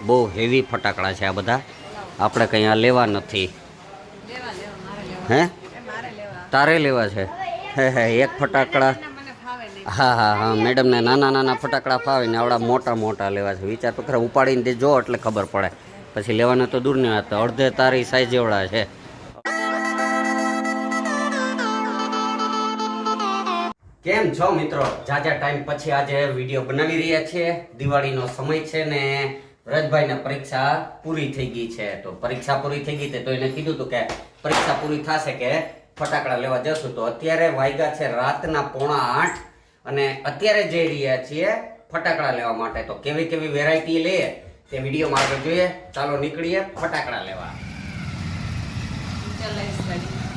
બહુ હેવી ફટાકડા છે આ બધા. આપણે કંઈ આ લેવા નથી. હે તારે લેવા છે? હે એક ફટાકડા. હા હા હા, મેડમને નાના નાના ફટાકડા ફાવે ને આવડા મોટા મોટા લેવા છે. વિચાર તો ખરા, ઉપાડીને તે જો એટલે ખબર પડે. પછી લેવાના તો દૂરની વાત, અડધે તારી સાઈઝ જેવડા છે. કેમ છો મિત્રો? જાજા ટાઈમ પછી આજે વિડીયો બનાવી રહ્યા છીએ. દિવાળીનો સમય છે ને વ્રજભાઈના પરીક્ષા પૂરી થઈ ગઈ છે. તો પરીક્ષા પૂરી થઈ ગઈ તો એને કીધું હતું કે પરીક્ષા પૂરી થશે કે ફટાકડા લેવા જશું. તો અત્યારે વાગ્યા છે રાતના 7:45 અને અત્યારે જઈ રહ્યા છીએ ફટાકડા લેવા માટે. તો કેવી કેવી વેરાયટી લઈએ તે વિડીયોમાં આગળ જોઈએ. ચાલો નીકળીએ ફટાકડા લેવા.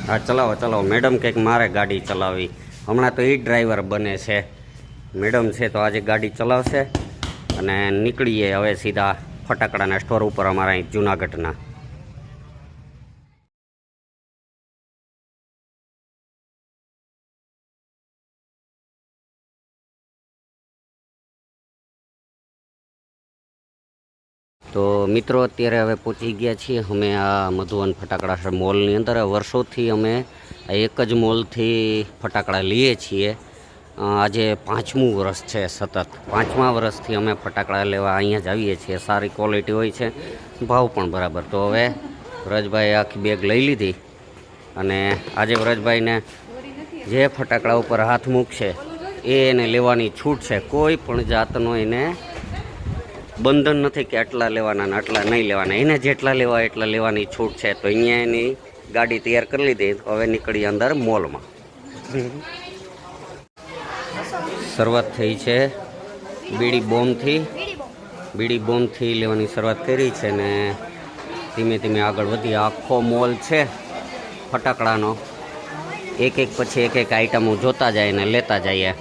હા ચલાવો ચલાવો. મેડમ કંઈક મારે ગાડી ચલાવી. હમણાં તો એ ડ્રાઈવર બને છે. મેડમ છે તો આજે ગાડી ચલાવશે અને નીકળીએ હવે સીધા ફટાકડાના સ્ટોર ઉપર અમારા અહીં જુનાગઢના. તો મિત્રો અત્યારે હવે પહોંચી ગયા છીએ અમે આ મધુવન ફટાકડા મોલની અંદર. વર્ષોથી અમે એક જ મોલથી ફટાકડા લઈએ છીએ. આજે 5મું વર્ષ છે. સતત 5મા વર્ષથી અમે ફટાકડા લેવા અહીંયા જ આવીએ છીએ. સારી ક્વોલિટી હોય છે, ભાવ પણ બરાબર. તો હવે વ્રજભાઈ આખી બેગ લઈ લીધી અને આજે વ્રજભાઈને જે ફટાકડા ઉપર હાથ મૂકશે એને લેવાની છૂટ છે. કોઈ પણ જાતનો એને બંધન નથી કે આટલા લેવાના ને આટલા નહીં લેવાના. એને જેટલા લેવા એટલા લેવાની છૂટ છે. તો અહીંયા એની ગાડી તૈયાર કરી લીધી. હવે નીકળી અંદર મોલમાં. શરૂઆત થઈ છે બીડી બોમ્બથી લેવાની શરૂઆત કરી છે ને ધીમે ધીમે આગળ વધી. આખો મોલ છે ફટાકડાનો. એક એક પછી એક એક આઈટમો જોતા જાય ને લેતા જઈએ.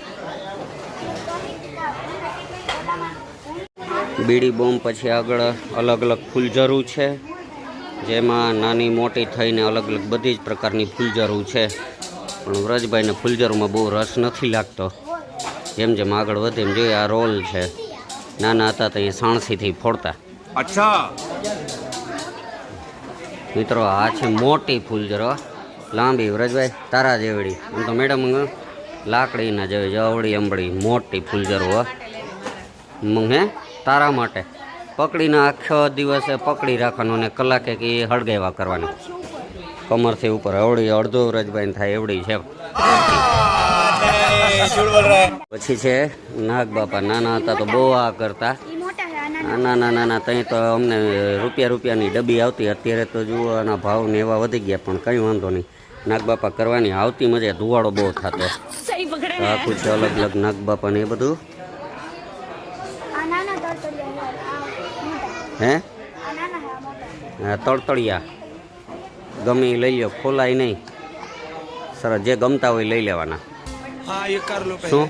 બીડી બોમ્બ પછી આગળ અલગ અલગ ફૂલઝરું છે, જેમાં નાની મોટી થઈને અલગ અલગ બધી જ પ્રકારની ફૂલઝરું છે. પણ વ્રજભાઈને ફૂલઝરુંમાં બહુ રસ નથી લાગતો. જેમ જેમ આગળ વધે એમ જોઈએ. આ રોલ છે. નાના હતા તો અહીંયા સાણસીથી ફોડતા. અચ્છા મિત્રો, આ છે મોટી ફૂલઝરો, લાંબી. વ્રજભાઈ તારા જેવડી. આમ તો મેડમ લાકડીના જેવી જવડી અંબડી મોટી ફૂલઝરો. હે તારા માટે પકડીને આખો દિવસે પકડી રાખવાનું અને કલાકે કે હળગાવ્યા કરવાની. કમરથી ઉપર અવળી અડધો વ્રજભાઈ થાય એવડી છે. પછી છે નાગ બાપા. નાના હતા તો બહુ આ કરતા. નાના નાના ત્યાં તો અમને રૂપિયાની ડબ્બી આવતી. અત્યારે તો જુઓ આના ભાવ ને એવા વધી ગયા. પણ કંઈ વાંધો નહીં. નાગ બાપા કરવાની આવતી મજા. ધુવાડો બહુ થતો. આખું છે અલગ અલગ નાગ બાપા ને એ બધું. હે તળતળિયા ગમે એ લઈ લો, ખોલાય નહીં. સરસ, જે ગમતા હોય લઈ લેવાના. શું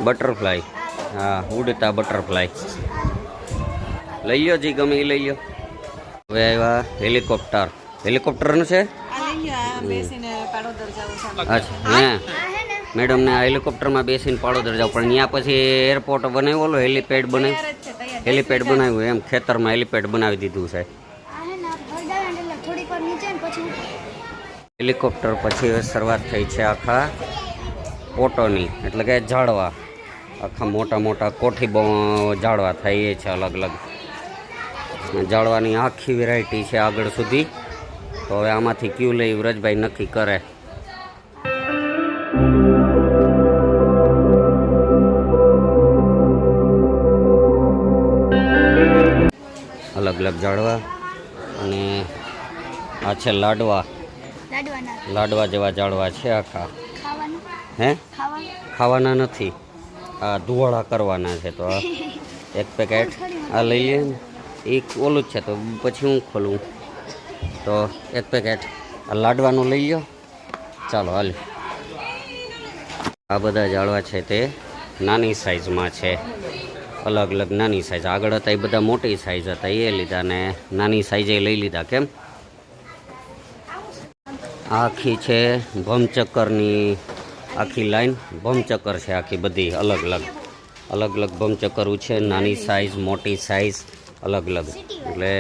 બટરફ્લાય? હા, ઉડતા બટરફ્લાય લઈ લો, જે ગમે એ લઈ લો. હવે આવ્યા હેલિકોપ્ટર. હેલિકોપ્ટરનું છે. અચ્છા હે મેડમને આ હેલિકોપ્ટરમાં બેસીને પાડોદર જાવ. પણ ત્યાં પછી એરપોર્ટ બનાવ્યું, ઓલો હેલિપેડ બનાવ્યું. એમ ખેતરમાં હેલિપેડ બનાવી દીધું છે. હેલિકોપ્ટર પછી શરૂઆત થઈ છે આખા ઓટોની, એટલે કે ઝાડવા. આખા મોટા મોટા કોઠી ઝાડવા થાય એ છે. અલગ અલગ ઝાડવાની આખી વેરાયટી છે આગળ સુધી. તો હવે આમાંથી ક્યુ લઈ વ્રજભાઈ નક્કી કરે. અલગ અલગ ઝાડવા. અને આ છે લાડવા જેવા ઝાડવા છે આખા. હે ખાવાના નથી, આ ધુવાડા કરવાના છે. તો આ એક પેકેટ આ લઈ લઈએ ને. એ ઓલું જ છે તો પછી હું ખોલું. તો એક પેકેટ આ લાડવાનું લઈ લો. ચાલો હાલ. આ બધા ઝાડવા છે તે નાની સાઈઝમાં છે. અલગ અલગ નાની સાઈઝ. આગળ હતા એ બધા મોટી સાઈઝ હતા, એ લીધા. ને નાની સાઈઝે લઈ લીધા. કેમ આખી છે ભમચક્કરની આખી લાઈન. ભમચક્કર છે આખી બધી અલગ અલગ. અલગ અલગ બમચકરું છે, નાની સાઇઝ, મોટી સાઇઝ, અલગ અલગ, એટલે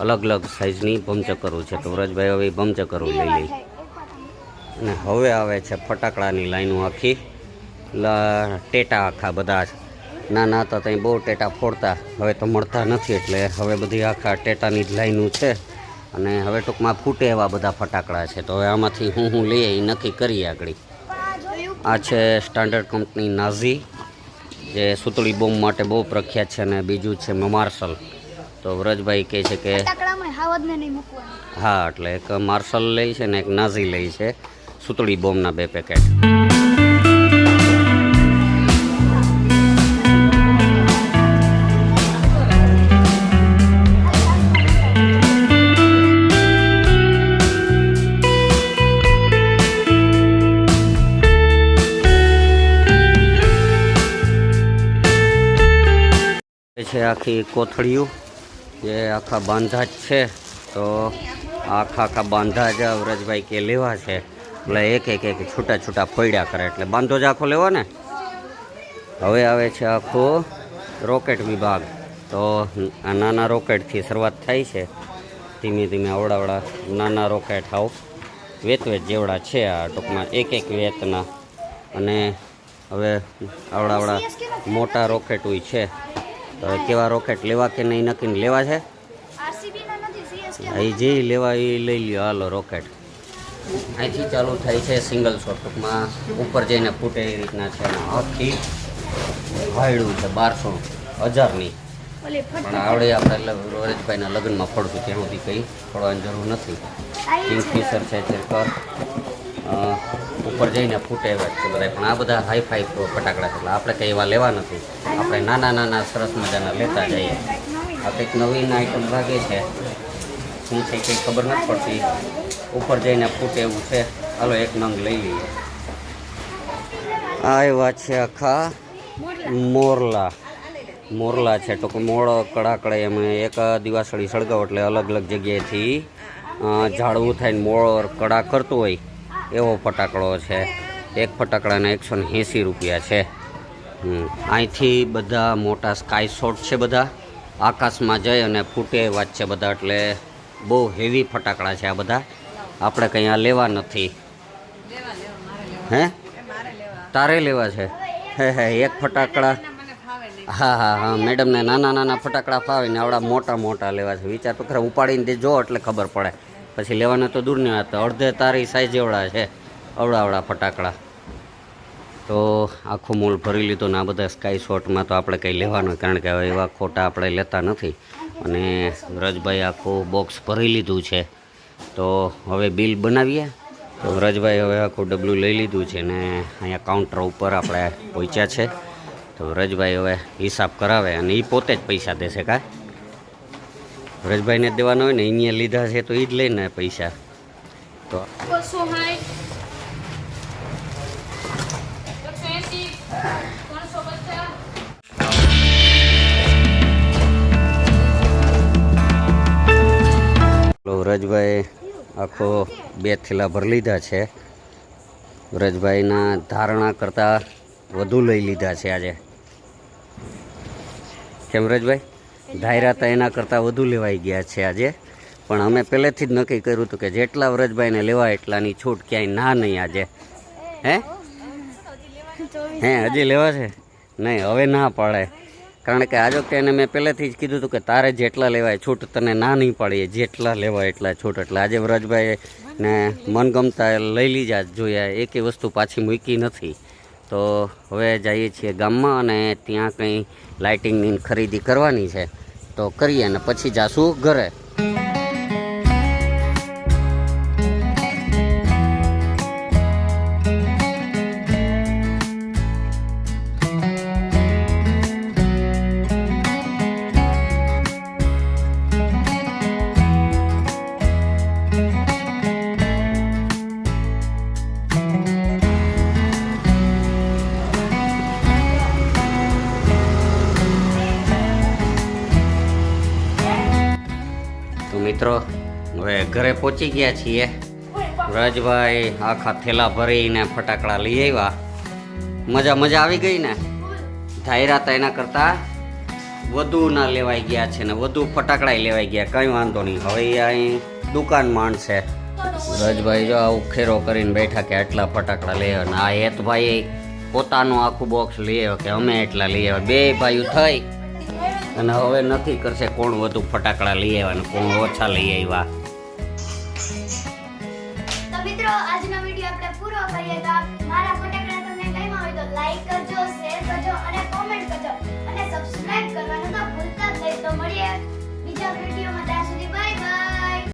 અલગ અલગ સાઇઝની બમચકરું છે. તો વ્રજભાઈ હવે બમચકરું લઈ લઈ. અને હવે આવે છે ફટાકડાની લાઈનો આખી, ટેટા આખા બધા નાના હતા ત્યાં બહુ ટેટા ફોડતા, હવે તો મળતા નથી, એટલે હવે બધી આખા ટેટાની જ લાઈનો છે. અને હવે ટૂંકમાં ફૂટે એવા બધા ફટાકડા છે. તો હવે આમાંથી હું લઈએ એ નક્કી કરીએ આગળ. આ છે સ્ટાન્ડર્ડ કંપની નાઝી, જે સુતળી બોમ્બ માટે બહુ પ્રખ્યાત છે. અને બીજું છે માર્શલ. તો વ્રજભાઈ કહે છે કે હા, એટલે એક માર્શલ લે છે ને એક નાઝી લે છે, સુતળી બોમ્બના 2 પેકેટ. છે આખી કોથળીઓ, જે આખા બાંધા જ છે. તો આખા બાંધા જ વ્રજભાઈ કે લેવા છે, એટલે એક છૂટા છૂટા ફોડ્યા કરે, એટલે બાંધો જ આખો લેવો ને. હવે આવે છે આખો રોકેટ વિભાગ. તો આ નાના રોકેટથી શરૂઆત થાય છે, ધીમે ધીમે અવડાવડા નાના રોકેટ આવ વેત જેવડા છે આ ટૂંકમાં એક વેતના. અને હવે આવડાવડા મોટા રોકેટ હોય છે. તો કેવા રોકેટ લેવા કે નહીં નક્કી લેવા છે, જે લેવા એ લઈ લ્યો. હાલો રોકેટ અહીંથી ચાલુ થાય છે સિંગલ શોટ, ટૂંકમાં ઉપર જઈને ફૂટે એ રીતના છે. આખી વાયડું છે 1200-1000ની, પણ આવડે આપણે એટલે વ્રજભાઈના લગ્નમાં ફોડશું, ત્યાં સુધી કંઈ ફોડવાની જરૂર નથી. કિંગફિશર છે, ચિરકર ઉપર જઈને ફૂટે એવા છે બધા. પણ આ બધા હાઈફાઈ ફટાકડા છે, એટલે આપણે કંઈ એવા લેવા નથી. આપણે નાના સરસ મજાના લેતા જઈએ. આ કંઈક નવીન આઈટમ લાગે છે, શું છે કંઈ ખબર નથી પડતી. ઉપર જઈને ફૂટે એવું છે. હાલો એક નંગ લઈ લઈએ. આ એવા છે આખા મોરલા છે, ટૂંક મોળો કડાકડે. એમાં એક દિવાસળી સળગાવો એટલે અલગ અલગ જગ્યાએથી ઝાડવું થઈને મોળો કડા કરતું હોય એવો ફટાકડો છે. એક ફટાકડાના 180 રૂપિયા છે. અહીંથી બધા મોટા સ્કાય શોટ છે, બધા આકાશમાં જઈ અને ફૂટે વાત છે બધા. એટલે બહુ હેવી ફટાકડા છે આ બધા. આપણે કંઈ આ લેવા નથી. હે તારે લેવા છે? હે એક ફટાકડા. હા મેડમને નાના ફટાકડા ફાવે ને આવડા મોટા લેવા છે. વિચાર તો ખરા, ઉપાડીને જો એટલે ખબર પડે. પછી લેવાના તો દૂરની વાત, અડધે તારી સાઈઝ એવડા છે અવડા ફટાકડા. તો આખું મોલ ભરી લીધું ને આ બધા સ્કાય શોટમાં તો આપણે કંઈ લેવાનું, કારણ કે હવે એવા ખોટા આપણે લેતા નથી. અને વ્રજભાઈ આખું બોક્સ ભરી લીધું છે. તો હવે બિલ બનાવીએ. તો વ્રજભાઈ હવે આખું ડબલું લઈ લીધું છે ને અહીંયા કાઉન્ટર ઉપર આપણે પહોંચ્યા છે. તો વ્રજભાઈ હવે હિસાબ કરાવે અને એ પોતે જ પૈસા દેશે. વ્રજભાઈને જ દેવાના હોય ને, અહીંયા લીધા છે તો એ જ લઈને પૈસા. તો વ્રજભાઈ આખો 2 થેલા ભરી લીધા છે. વ્રજભાઈના ધારણા કરતાં વધુ લઈ લીધા છે આજે. કેમ વ્રજભાઈ? ધાર્યા હતા એના કરતાં વધુ લેવાઈ ગયા છે આજે. પણ અમે પહેલેથી જ નક્કી કર્યું હતું કે જેટલા વ્રજભાઈને લેવા એટલાની છૂટ, ક્યાંય ના નહીં આજે. હે હજી લેવા છે? નહીં, હવે ના પાડે. કારણ કે આજો કે એને મેં પહેલેથી જ કીધું હતું કે તારે જેટલા લેવાય છૂટ, તને ના નહીં પાડીએ, જેટલા લેવાય એટલા છૂટ. એટલે આજે વ્રજભાઈ ને મનગમતા લઈ લીધા જોયા, એકે વસ્તુ પાછી મૂકી નથી. તો હવે જઈએ છીએ ગામમાં અને ત્યાં કંઈ લાઇટિંગની ખરીદી કરવાની છે. તો કરીએ અને પછી જાશું ઘરે. મિત્રો હવે ઘરે પહોંચી ગયા છીએ. વ્રજભાઈ આખા થેલા ભરીને ફટાકડા લઈ આવ્યા. મજા આવી ગઈ ને? ધાયરા હતા એના કરતાં વધુ ના લેવાઈ ગયા છે ને વધુ ફટાકડા લેવાઈ ગયા. કંઈ વાંધો નહીં, હવે એ અહીં દુકાન માંડશે. રજભાઈ જો આવું ખેરો કરીને બેઠા કે આટલા ફટાકડા લઈ આવ્યા. આ હેતભાઈ પોતાનું આખું બોક્સ લઈ આવ્યો કે અમે એટલા લઈ આવ્યા. બે ભાઈઓ થઈ અને હવે નથી કરશે કોણ વધુ ફટાકડા લઈ આવ્યા ને કોણ ઓછા લઈ આવ્યા. તો મિત્રો આજનો વિડિયો આપણે પૂરો કરીએ. તો મારા ફટાકડા તમને ગમ્યા હોય તો લાઈક કરજો, શેર કરજો અને કોમેન્ટ કરજો અને સબસ્ક્રાઇબ કરવાનું તો ભૂલતા જ નહીં. તો મળીએ